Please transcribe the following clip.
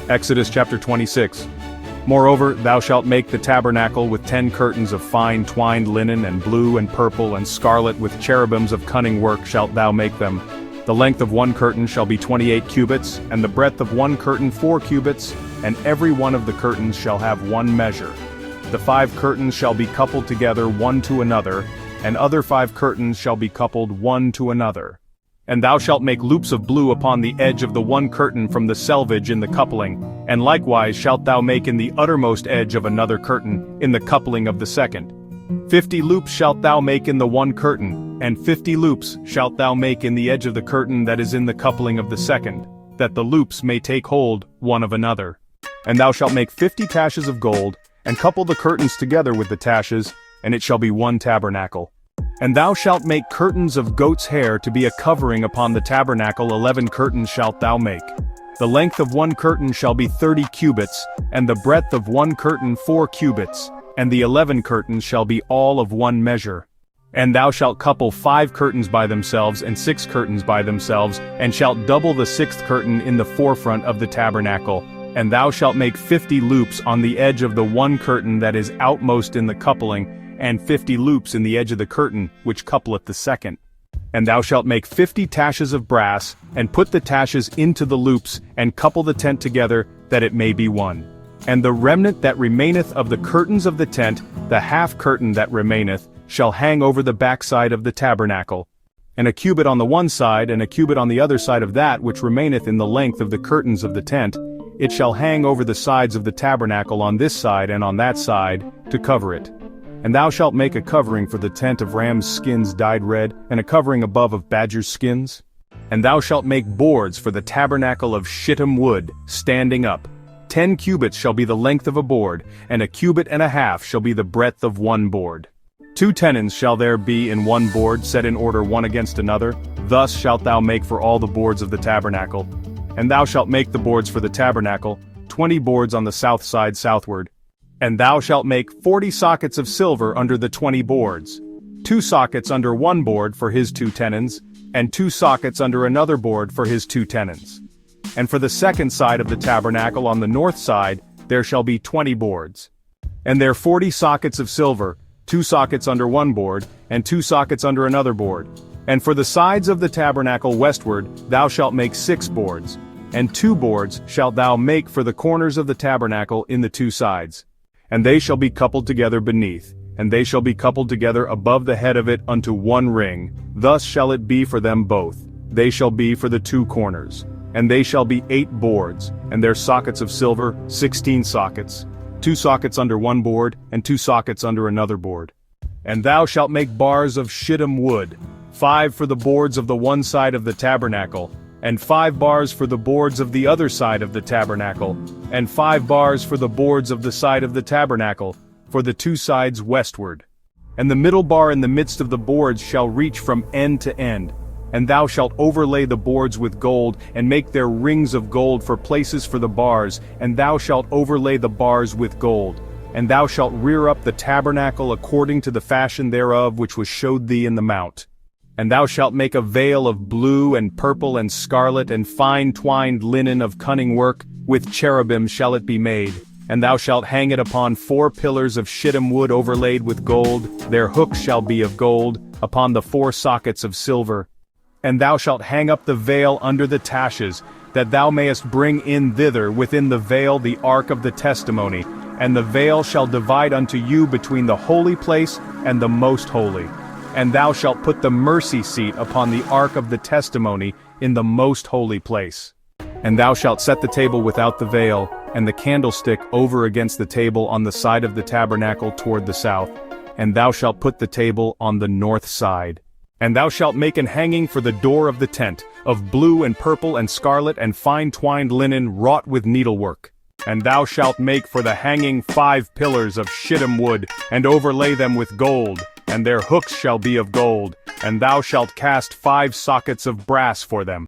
Exodus chapter 26. Moreover, thou shalt make the tabernacle with 10 curtains of fine twined linen, and blue and purple and scarlet with cherubims of cunning work shalt thou make them. The length of one curtain shall be 28 cubits, and the breadth of one curtain 4 cubits, and every one of the curtains shall have one measure. The 5 curtains shall be coupled together one to another, and other 5 curtains shall be coupled one to another. And thou shalt make loops of blue upon the edge of the one curtain from the selvage in the coupling, and likewise shalt thou make in the uttermost edge of another curtain, in the coupling of the second. 50 loops shalt thou make in the one curtain, and 50 loops shalt thou make in the edge of the curtain that is in the coupling of the second, that the loops may take hold one of another. And thou shalt make 50 taches of gold, and couple the curtains together with the taches, and it shall be one tabernacle. And thou shalt make curtains of goat's hair to be a covering upon the tabernacle. 11 curtains shalt thou make. The length of one curtain shall be 30 cubits, and the breadth of one curtain 4 cubits, and the 11 curtains shall be all of one measure. And thou shalt couple 5 curtains by themselves and 6 curtains by themselves, and shalt double the 6th curtain in the forefront of the tabernacle. And thou shalt make 50 loops on the edge of the one curtain that is outmost in the coupling, and 50 loops in the edge of the curtain, which coupleth the second. And thou shalt make 50 taches of brass, and put the taches into the loops, and couple the tent together, that it may be one. And the remnant that remaineth of the curtains of the tent, the half curtain that remaineth, shall hang over the backside of the tabernacle. And a cubit on the one side, and a cubit on the other side of that which remaineth in the length of the curtains of the tent, it shall hang over the sides of the tabernacle on this side and on that side, to cover it. And thou shalt make a covering for the tent of rams' skins dyed red, and a covering above of badgers' skins. And thou shalt make boards for the tabernacle of shittim wood, standing up. 10 cubits shall be the length of a board, and a cubit and a half shall be the breadth of one board. 2 tenons shall there be in one board, set in order one against another. Thus shalt thou make for all the boards of the tabernacle. And thou shalt make the boards for the tabernacle, 20 boards on the south side southward. And thou shalt make 40 sockets of silver under the 20 boards, 2 sockets under one board for his 2 tenons, and 2 sockets under another board for his 2 tenons. And for the second side of the tabernacle on the north side, there shall be 20 boards. And there 40 sockets of silver, 2 sockets under one board, and 2 sockets under another board. And for the sides of the tabernacle westward, thou shalt make 6 boards, and 2 boards shalt thou make for the corners of the tabernacle in the 2 sides. And they shall be coupled together beneath, and they shall be coupled together above the head of it unto one ring. Thus shall it be for them both. They shall be for the 2 corners. And they shall be 8 boards, and their sockets of silver, 16 sockets, 2 sockets under one board, and 2 sockets under another board. And thou shalt make bars of shittim wood, 5 for the boards of the one side of the tabernacle, and 5 bars for the boards of the other side of the tabernacle, and 5 bars for the boards of the side of the tabernacle, for the 2 sides westward. And the middle bar in the midst of the boards shall reach from end to end. And thou shalt overlay the boards with gold, and make their rings of gold for places for the bars, and thou shalt overlay the bars with gold. And thou shalt rear up the tabernacle according to the fashion thereof which was showed thee in the mount. And thou shalt make a veil of blue and purple and scarlet and fine twined linen of cunning work, with cherubim shall it be made. And thou shalt hang it upon 4 pillars of shittim wood overlaid with gold, their hooks shall be of gold, upon the 4 sockets of silver. And thou shalt hang up the veil under the taches, that thou mayest bring in thither within the veil the ark of the testimony, and the veil shall divide unto you between the holy place and the most holy. And thou shalt put the mercy seat upon the ark of the testimony in the most holy place. And thou shalt set the table without the veil, and the candlestick over against the table on the side of the tabernacle toward the south. And thou shalt put the table on the north side. And thou shalt make an hanging for the door of the tent, of blue and purple and scarlet and fine twined linen wrought with needlework. And thou shalt make for the hanging 5 pillars of shittim wood, and overlay them with gold, and their hooks shall be of gold, and thou shalt cast 5 sockets of brass for them.